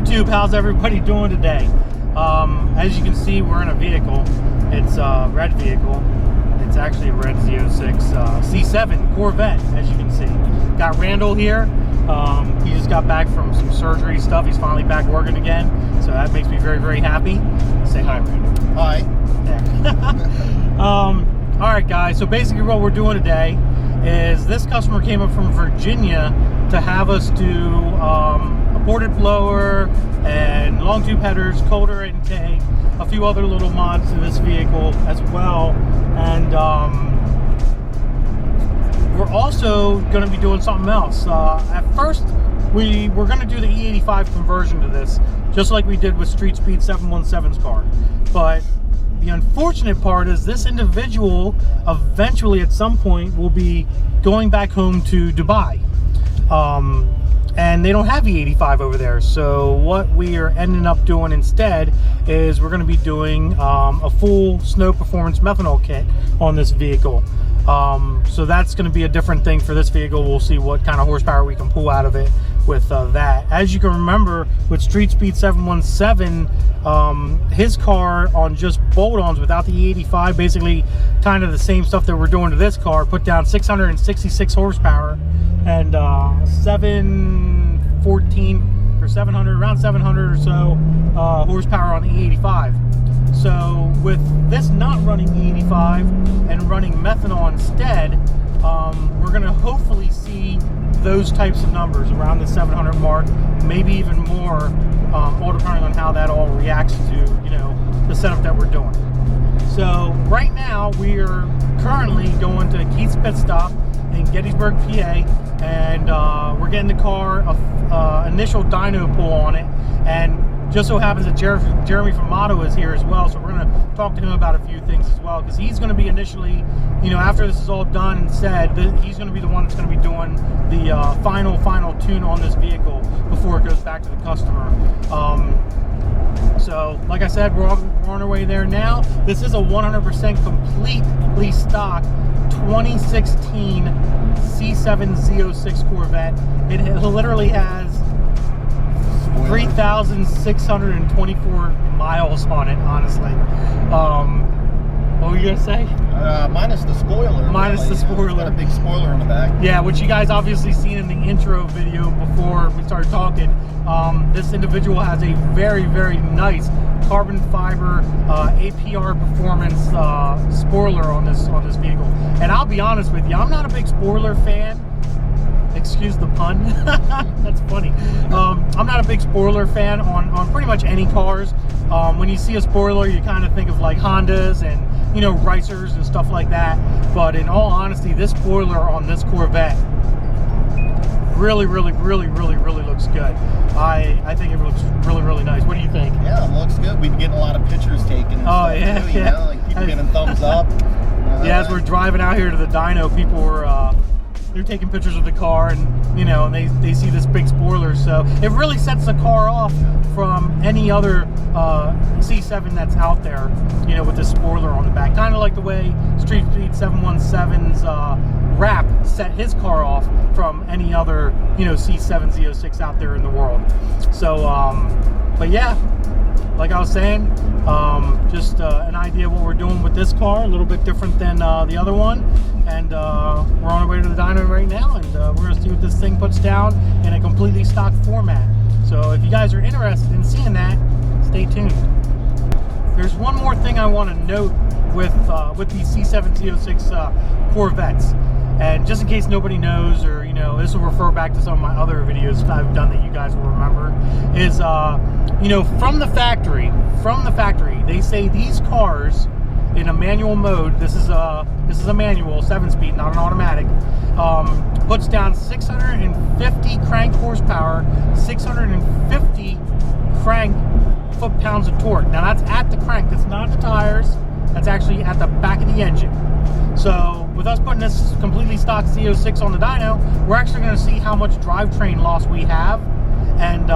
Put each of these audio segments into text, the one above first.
YouTube, how's everybody doing today? As you can see, we're in a vehicle. It's a red vehicle. It's actually a red Z06 C7 Corvette, as you can see. Got Randall here. He just got back from some surgery stuff. He's finally back working again, so that makes me very, very happy. Say hi, Randall. Hi. Yeah. All right, guys. So basically, what we're doing today is this customer came up from Virginia to have us do a ported blower and long tube headers, cold air intake, a few other little mods to this vehicle as well. And we're also going to be doing something else. At first, we were going to do the E85 conversion to this, just like we did with Street Speed 717's car. But the unfortunate part is this individual eventually at some point will be going back home to Dubai. And they don't have E85 over there. So what we are ending up doing instead is we're going to be doing a full snow performance methanol kit on this vehicle. So that's going to be a different thing for this vehicle. We'll see what kind of horsepower we can pull out of it with that. As you can remember, with Street Speed 717, his car on just bolt-ons without the E85, basically kind of the same stuff that we're doing to this car, put down 666 horsepower and 714 or 700, around 700 or so horsepower on the E85. So with this not running E85 and running methanol instead, we're going to hopefully see those types of numbers around the 700 mark, maybe even more, all depending on how that all reacts to, you know, the setup that we're doing. So right now we're currently going to Keith's Pit Stop in Gettysburg, PA, and we're getting the car initial dyno pull on it, and just so happens that Jeremy from Motto is here as well, so we're going to talk to him about a few things as well, because he's going to be initially, you know, after this is all done and said, he's going to be the one that's going to be doing the final tune on this vehicle before it goes back to the customer. So like I said, we're on our way there now. This is a 100% completely stock 2016 C7 Z06 Corvette. It literally has 3,624 miles on it, honestly. What were you gonna say? Minus the spoiler. Minus the spoiler. It's got a big spoiler in the back. Yeah, which you guys obviously seen in the intro video before we started talking. This individual has a very, very nice carbon fiber APR Performance spoiler on this vehicle. And I'll be honest with you, I'm not a big spoiler fan. Excuse the pun. That's funny. I'm not a big spoiler fan on pretty much any cars. When you see a spoiler, you kind of think of like Hondas and, you know, Racers and stuff like that. But in all honesty, this spoiler on this Corvette really, really, really, really, really looks good. I think it looks really, really nice. What do you think? Yeah, it looks good. We've been getting a lot of pictures taken and stuff too, you know, like people getting thumbs up. Yeah, as we're driving out here to the dyno, people were they're taking pictures of the car, and you know, and they see this big spoiler, so it really sets the car off from any other C7 that's out there, you know, with this spoiler on the back, kind of like the way Street Speed 717's Wrap set his car off from any other, you know, C7 Z06 out there in the world. So but yeah, like I was saying, just an idea of what we're doing with this car, a little bit different than the other one. And we're on our way to the dyno right now, and we're going to see what this thing puts down in a completely stock format. So if you guys are interested in seeing that, stay tuned. There's one more thing I want to note with these C7 Z06 Corvettes. And just in case nobody knows, or, you know, this will refer back to some of my other videos I've done that you guys will remember, is, you know, from the factory, they say these cars in a manual mode, this is a manual 7-speed, not an automatic, puts down 650 crank horsepower, 650 crank foot-pounds of torque. Now that's at the crank, that's not the tires, that's actually at the back of the engine. So with us putting this completely stock Z06 on the dyno, we're actually going to see how much drivetrain loss we have, and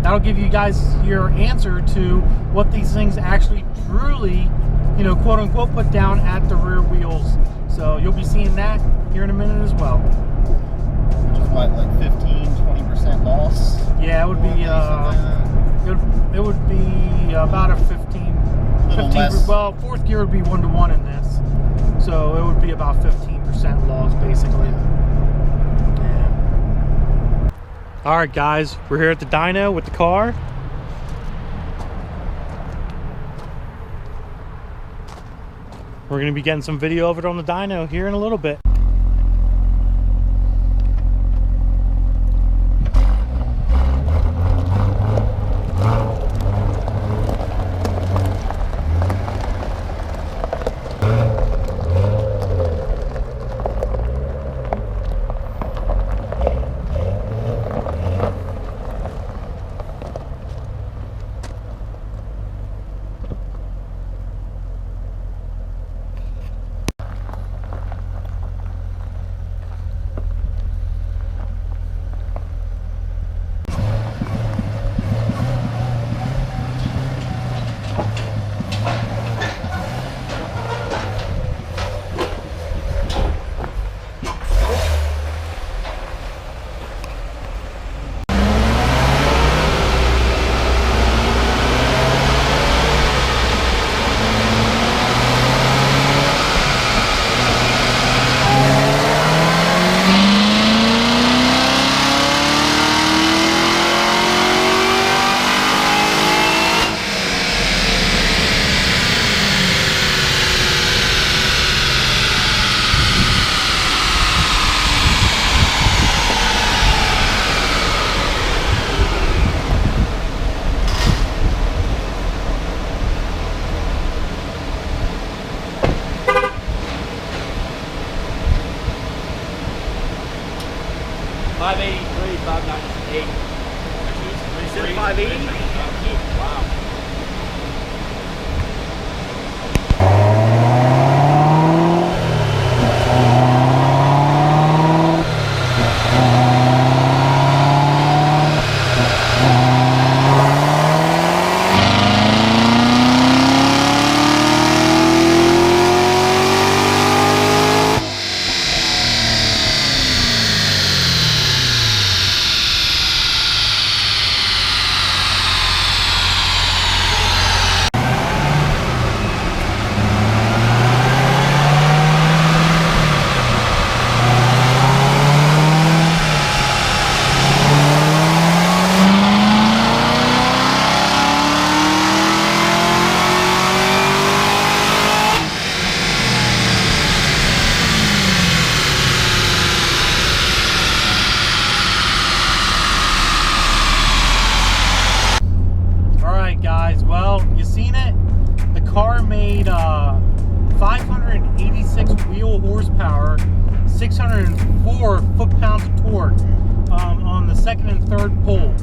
that'll give you guys your answer to what these things actually truly, you know, quote unquote, put down at the rear wheels. So you'll be seeing that here in a minute as well. Which is what, like 15-20% loss? Yeah, it would be it would be about a 15 less. Well, fourth gear would be 1-to-1 in this, so it would be about 15% loss basically. Yeah. All right, guys, we're here at the dyno with the car. We're going to be getting some video of it on the dyno here in a little bit. Well, you seen it. The car made 586 wheel horsepower, 604 foot-pounds of torque on the second and third pull.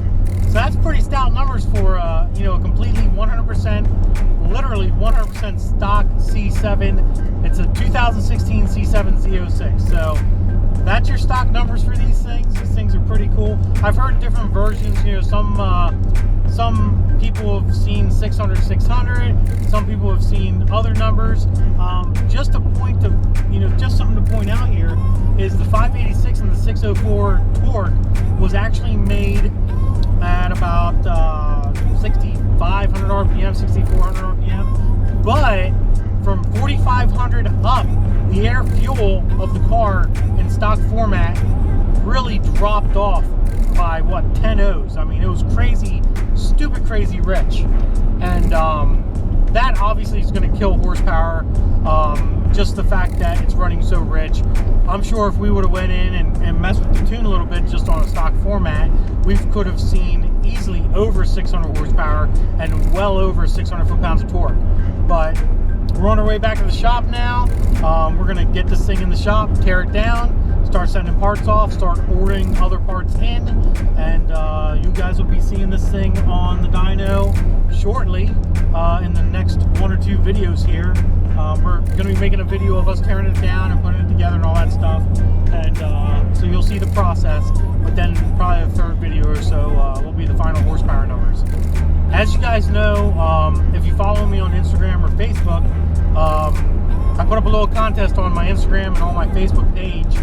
So that's pretty stout numbers for you know, a completely 100%, literally 100% stock C7. It's a 2016 C7 Z06. So that's your stock numbers for these things. These things are pretty cool. I've heard different versions. You know, some people have seen 600, 600. Some people have seen other numbers. Just a point to, you know, just something to point out here is the 586 and the 604 torque was actually made at about 6,500 RPM, 6,400 RPM. But from 4,500 up, the air fuel of the car in stock format really dropped off by what, 10 O's. I mean, it was crazy, stupid crazy rich. And that obviously is going to kill horsepower. Just the fact that it's running so rich. I'm sure if we would have went in and messed with the tune a little bit just on a stock format, we could have seen easily over 600 horsepower and well over 600 foot-pounds of torque. But we're on our way back to the shop now. We're going to get this thing in the shop, tear it down, start sending parts off, start ordering other parts in, and you guys will be seeing this thing on the dyno shortly in the next 1 or 2 videos here. We're going to be making a video of us tearing it down and putting it together and all that stuff, and so you'll see the process, but then probably the third video or so will be the final horsepower numbers. As you guys know, if you follow me on Instagram or Facebook, I put up a little contest on my Instagram and on my Facebook page.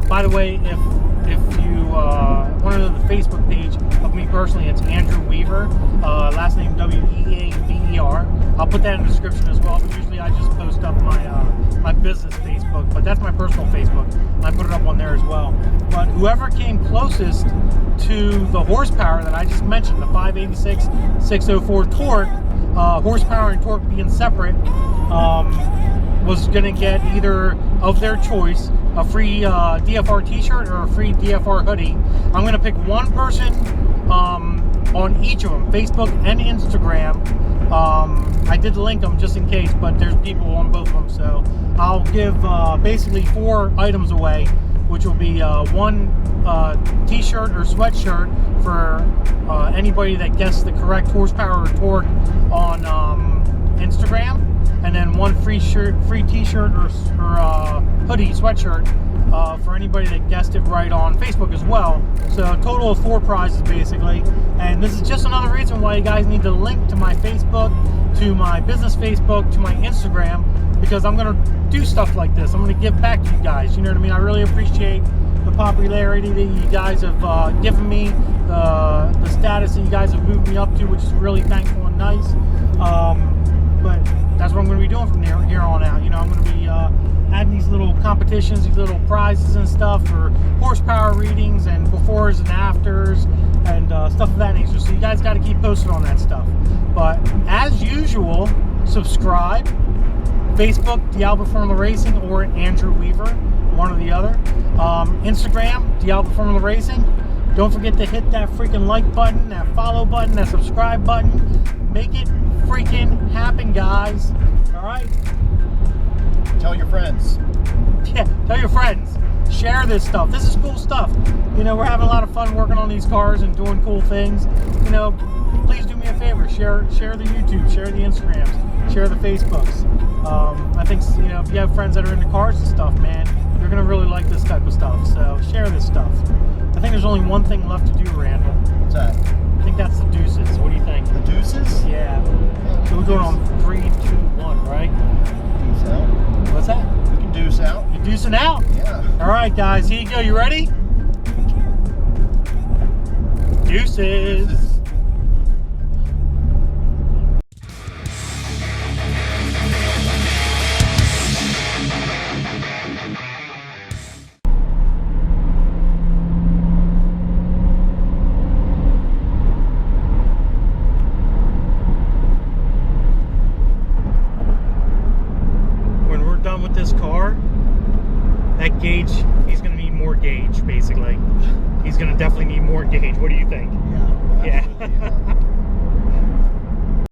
By the way, if you want to know the Facebook page, a Facebook, me personally, it's Andrew Weaver, last name W-E-A-V-E-R. I'll put that in the description as well, but usually I just post up my business Facebook, but that's my personal Facebook, and I put it up on there as well. But whoever came closest to the horsepower that I just mentioned, the 586 604 torque, horsepower and torque being separate, was going to get either of their choice a free DFR t-shirt or a free DFR hoodie. I'm going to pick one person on each of them, Facebook and Instagram. I did link them just in case, but there's people on both of them, so I'll give basically 4 items away, which will be one t-shirt or sweatshirt for anybody that gets the correct horsepower or torque on Instagram, and then one free t-shirt or hoodie, sweatshirt for anybody that guessed it right on Facebook as well. So a total of 4 prizes basically, and this is just another reason why you guys need to link to my Facebook, to my business Facebook, to my Instagram, because I'm going to do stuff like this. I'm going to give back to you guys, you know what I mean? I really appreciate the popularity that you guys have given me, the status that you guys have moved me up to, which is really thankful and nice. But that's what I'm going to be doing from here on out. You know, I'm going to be adding these little competitions, these little prizes and stuff for horsepower readings and befores and afters and stuff of that nature. So you guys got to keep posted on that stuff. But as usual, subscribe. Facebook, Diablo Formula Racing, or Andrew Weaver, one or the other. Instagram, Diablo Formula Racing. Don't forget to hit that freaking like button, that follow button, that subscribe button. Make it freaking happen, guys. All right? Tell your friends. Yeah, tell your friends. Share this stuff. This is cool stuff. You know, we're having a lot of fun working on these cars and doing cool things. You know, please do me a favor. Share the YouTube, share the Instagrams, share the Facebooks. I think, you know, if you have friends that are into cars and stuff, man, you're going to really like this type of stuff. So share this stuff. I think there's only one thing left to do, Randall. What's that? I think that's the deuces. What do you think? The deuces? Yeah. So we're going on 3, 2, 1, right? Deuce out. What's that? We can deuce out. You're deucing out? Yeah. All right, guys. Here you go. You ready? Deuces. With this car, that gauge, he's going to need more gauge, basically. He's going to definitely need more gauge. What do you think? Yeah. Yeah.